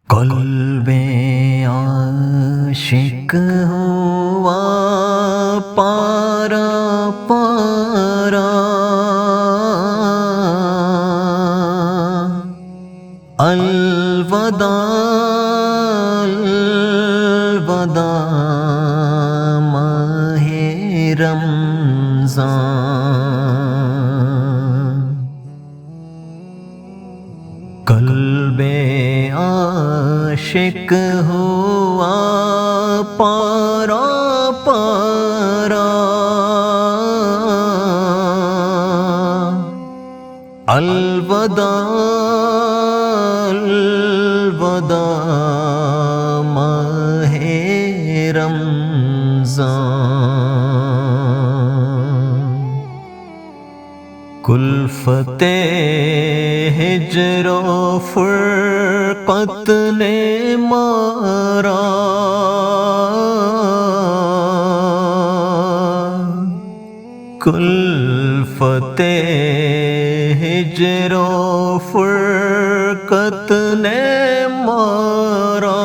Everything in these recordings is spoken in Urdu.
قلب عاشق ہوا پارا پارا، الوداع الوداع ماہ رمضان۔ قلب عاشق ہوا پارا پارا، الوداع الوداع ماہ رمضان۔ کلفت ہجر و فرقت نے مارا، کلفت ہجر و فرقت نے مارا،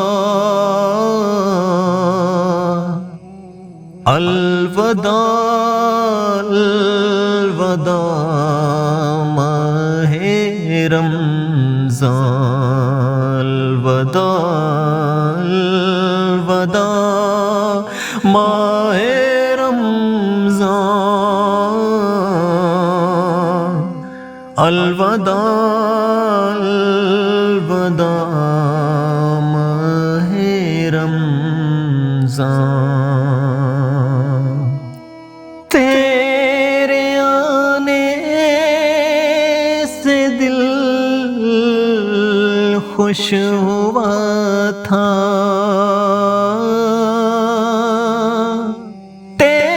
الوداع الوداع ماہ رمضان، الوداع الوداع ماہ رمضان، الوداع الوداع ماہ رمضان۔ تیرے آنے سے دل خوش ہوا تھا، تیرے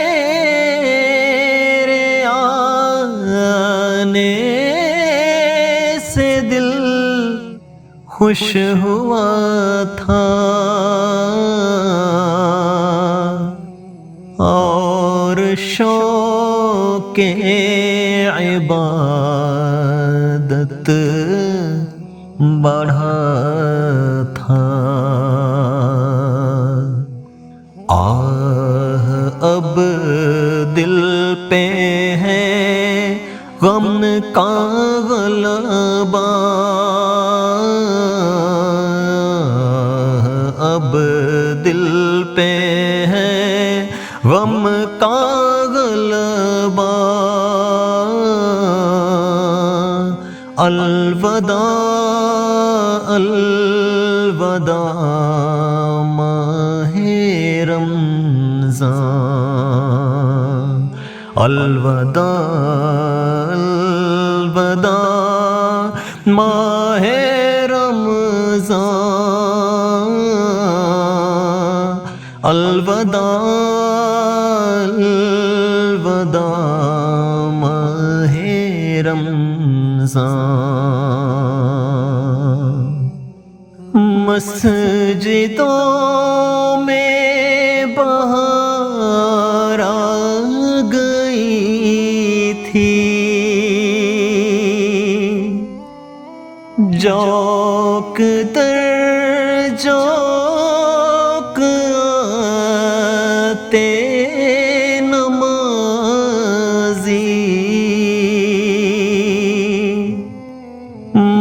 آنے سے دل خوش ہوا تھا، اور شوق عبادت بڑھا تھا۔ آہ اب دل پہ ہے غم کا غلبہ، اب دل پہ ہے غم کا غلبہ، الوداع الوداع ماہ رمضان، الوداع الوداع ماہ رمضان، الوداع الوداع ماہ رمضان۔ مسجدوں میں بہار آ گئی تھی، جوق در جوق آتے نمازی،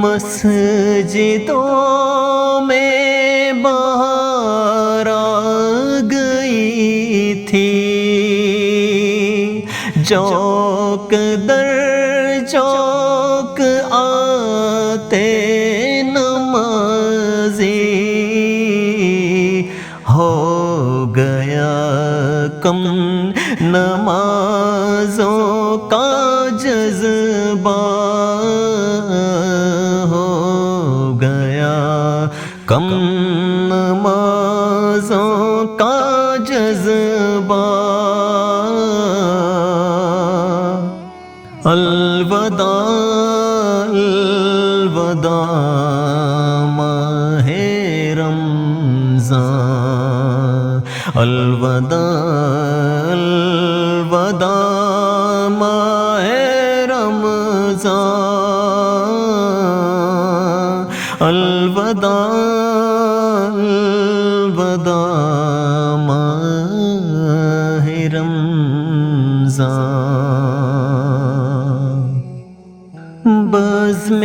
مسجدوں میں بہار آ گئی تھی، جوق در جوق آتے نمازی، ہو گیا کم نمازوں کا جذبہ، ہو گیا کم نمازوں کا جذبہ، الوداع الوداع ماہ رمضان، الوداع الوداع ماہ رمضان، الوداع الوداع ماہ رمضان، بزم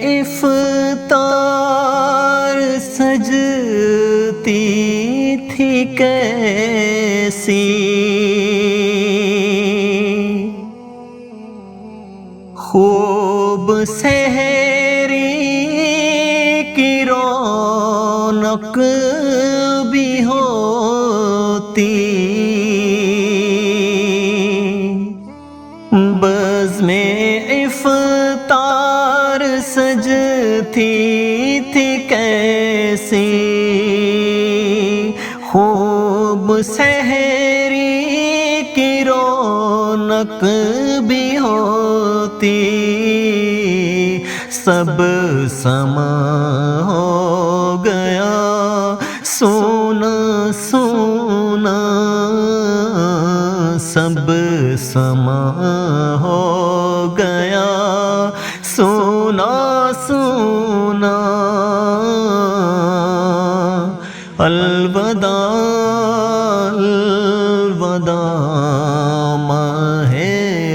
افطار سجتی تھی کیسی، خوب سحری کی رونق بھی ہوتی، بزم افطار سجتی تھی کیسی، خوب سحری کی رونق بھی ہوتی، سب سما ہو گیا سونا سونا، سب سما ہو گیا سونا سونا، الوداع الوداع ماہ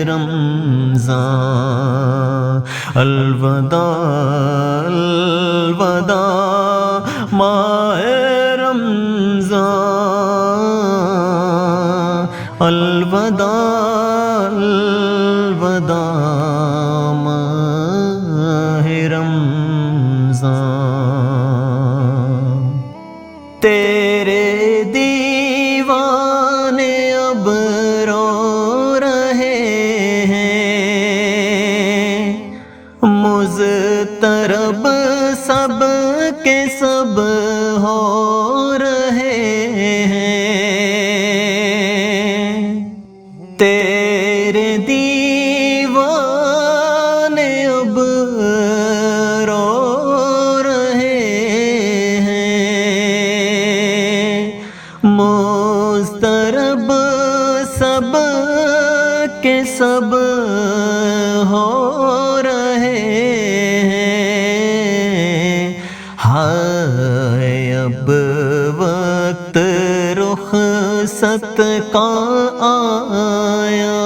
رمضان، الوداع الوداع ماہ رمضان، الوداع الوداع ماہ رمضان، تیرے دیوانے اب رو رہے ہیں، مضطرب سب کے سب ہو رہے ہیں، تیرے دیوانے اب رو رہے ہیں، مضطرب سب کے سب ہو رہے ہیں، ہائے اب وقت رخصت کا آیا،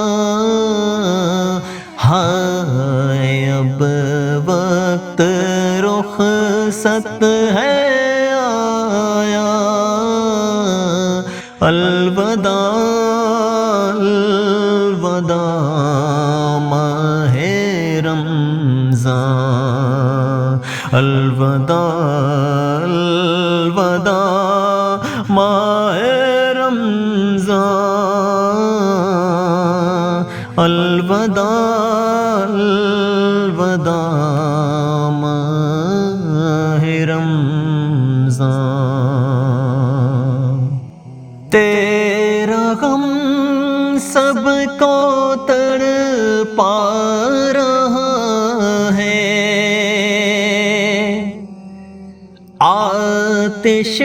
ہائے اب وقت رخصت ہے آیا، الوداع الوداع ماہ رمضان، الوداع الوداع ماہ رمضان، الوداع الوداع ماہ رمضان، تیرا غم سب کو تڑپا رہا ہے، آتش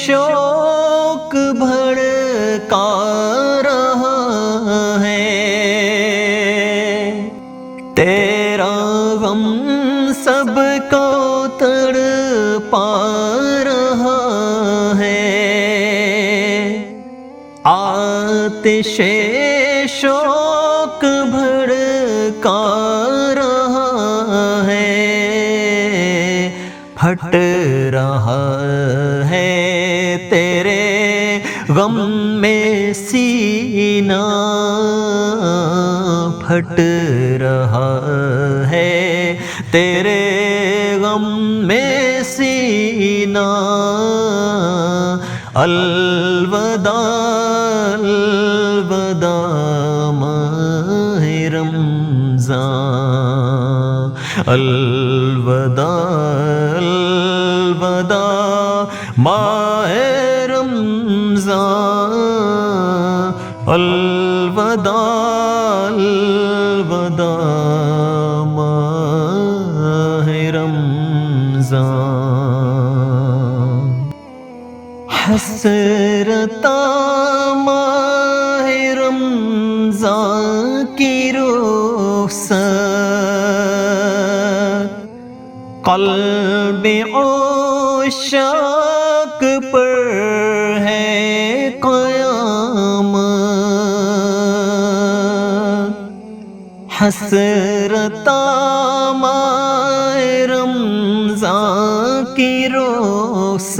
شوق بھڑکا رہا ہے، تیرا غم سب کو تڑپا رہا ہے، آتش شوق بھڑکا رہا ہے، پھٹ رہا ہے تیرے غم میں سینہ، پھٹ رہا ہے تیرے غم میں سینہ، الوداع الوداع ماہ رمضان، الوداع الوداع ماہ رمضان، الوداع الوداع ماہ رمضان، حسرتا ماہ رمضان کی رخصت، قلب عشاق پر ہے قیامت، حسرت ماہ رمضان کی رخصت،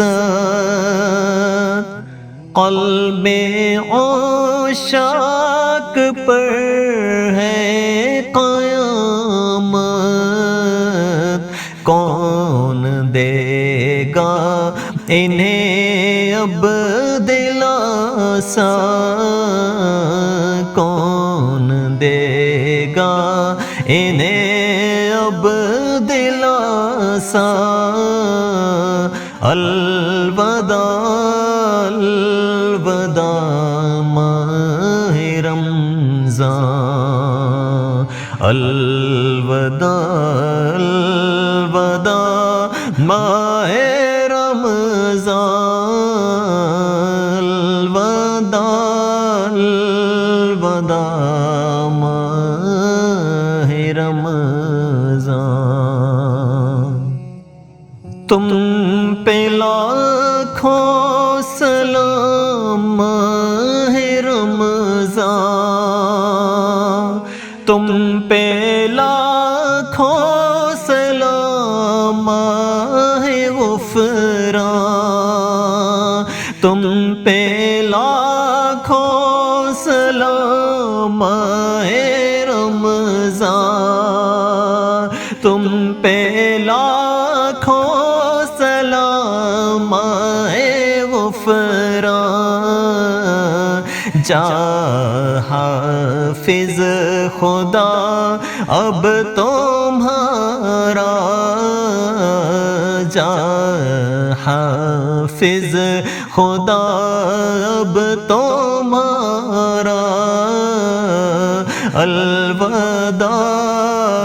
قلب عشاق پر ہے قیامت، کون دے گا انہیں اب دلاسا، کون دے گا انہیں اب دلاسا، الوداع الوداع ماہ رمضان، الوداع الوداع ماہ رمضان، الوداع الوداع ماہ رمضان، تم پہ لاکھوں سلام ماہ رمضان، تم پہ لاکھوں سلام ماہ غفران، تم پہ لاکھوں سلام ماہ رمضان، تم پہ لاکھوں سلام ماہ غفران، جا حافظ خدا اب تمہارا، جا حافظ خدا اب تمہارا، الوداع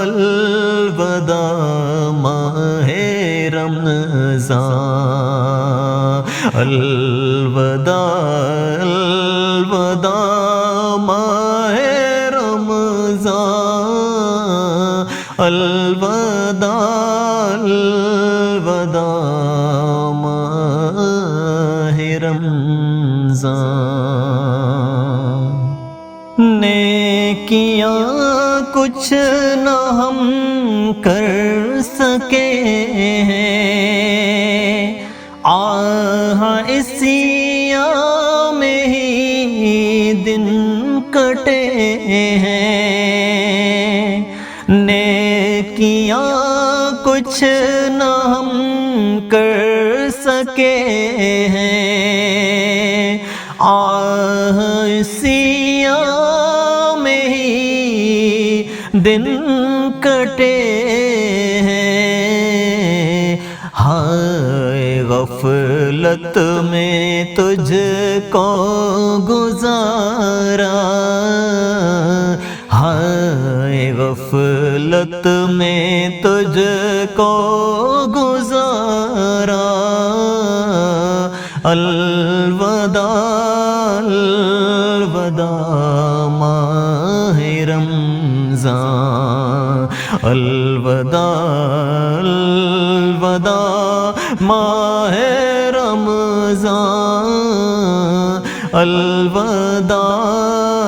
الوداع ماہ رمضان، الوداع الوداع ماہ رمضان، الوداع الوداع ماہ رمضان، نیکیاں کچھ نہ ہم کر سکے ہیں، آہ اسی ایام میں ہی دن کٹے ہیں، نیکیاں کچھ نہ ہم کر سکے ہیں، آہ اسی ایام میں ہی دن کٹے ہیں، ہائے غفلت میں تجھ کو گزارا، ہائے غفلت میں تجھ کو گزارا، الوداع الوداع ماہ رمضان، الوداع الوداع ماہ رمضان، الوداع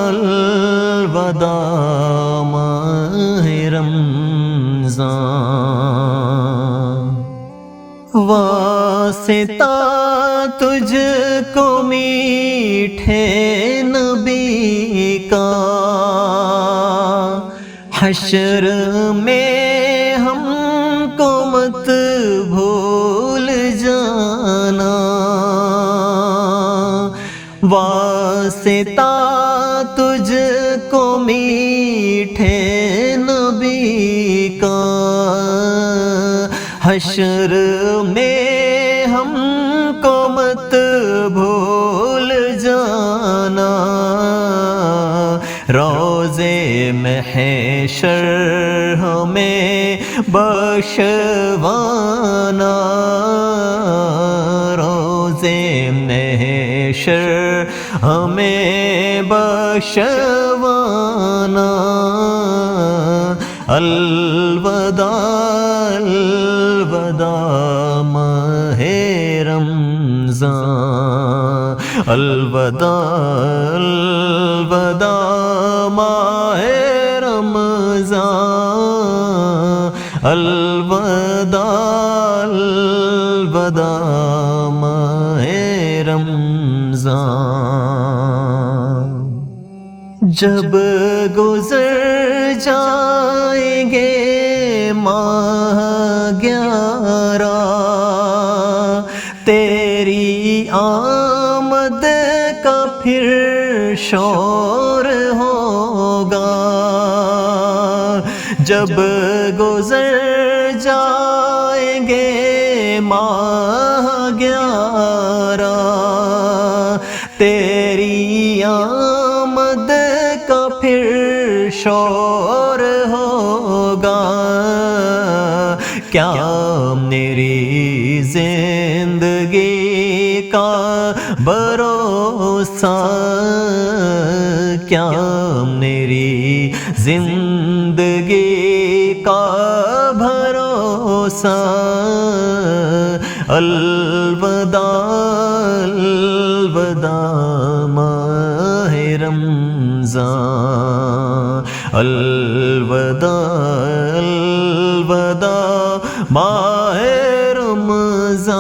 الوداع ماہ رمضان، واسطہ تجھ کو میٹھے نبی کا، حشر میں ہم کو مت بھول جانا، واسطہ تجھ کو میٹھے نبی کا، حشر میں ہم کو مت بھول جانا، روزے محشر ہمیں بخشوانا، روزے محشر ہمیں بخشوانا، الوداع الوداع ماہ الوداع الوداع ماہ رمضان، الوداع الوداع ماہ رمضان۔ جب گزر جائیں گے ماہ 11، تیری آمد کا پھر شور ہوگا۔ جب گزر جائیں گے ماہ 11، تیری آمد کا پھر شور ہوگا۔ کیا میری زندگی کا بھروسہ، کیا میری زندگی کا بھروسہ، الوداع الوداع ماہ رمضان، الوداع الوداع ماہ رمضان،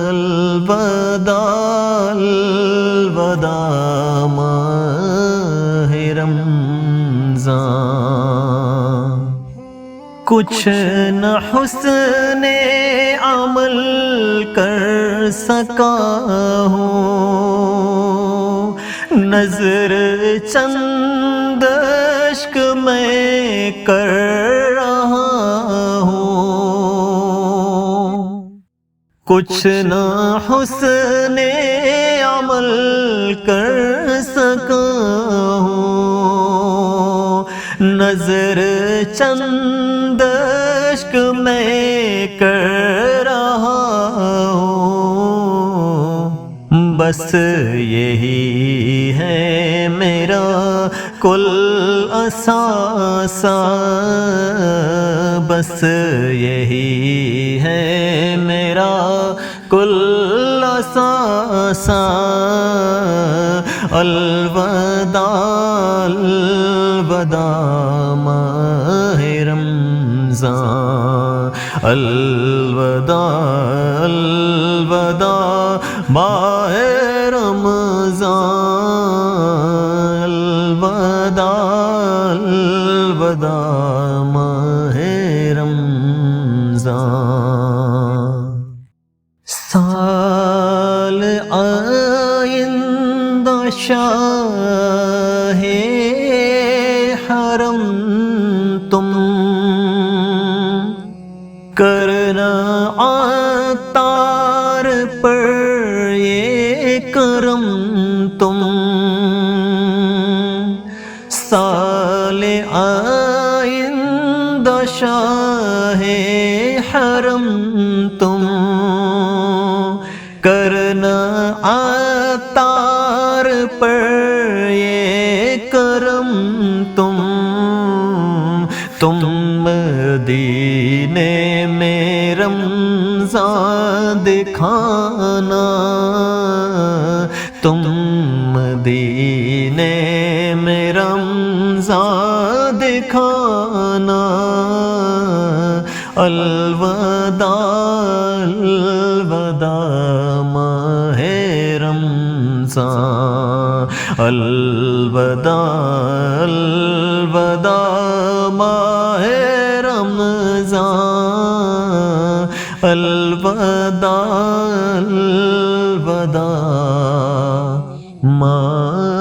الوداع الوداع ماہ رمضان۔ کچھ نہ حسن عمل کر سکا ہوں، نظر چند اشک میں کر رہا ہوں۔ کچھ نہ حسن عمل کر سکا ہوں، نظر چند اشک میں کر رہا ہوں۔ بس یہی ہے میرا کل اثاثہ، بس یہی ہے میرا کل اثاثہ، الوداع الوداع ماہ رمضان، الوداع الوداع ماہ رمضان، الوداع الوداع ماہ رمضان۔ سال آئندہ شاہ حرم تم، کرنا عطار پر یہ کرم تم، سال آئندہ شاہ حرم تم، کرنا عطار پر یہ کرم تم، تم مدینے میں رمضان دکھانا، تم مدینے میں رمضان دکھانا، الوداع الوداع ماہ رمضان، الوداع الوداع ماہ رمضان، الوداع الوداع ماہ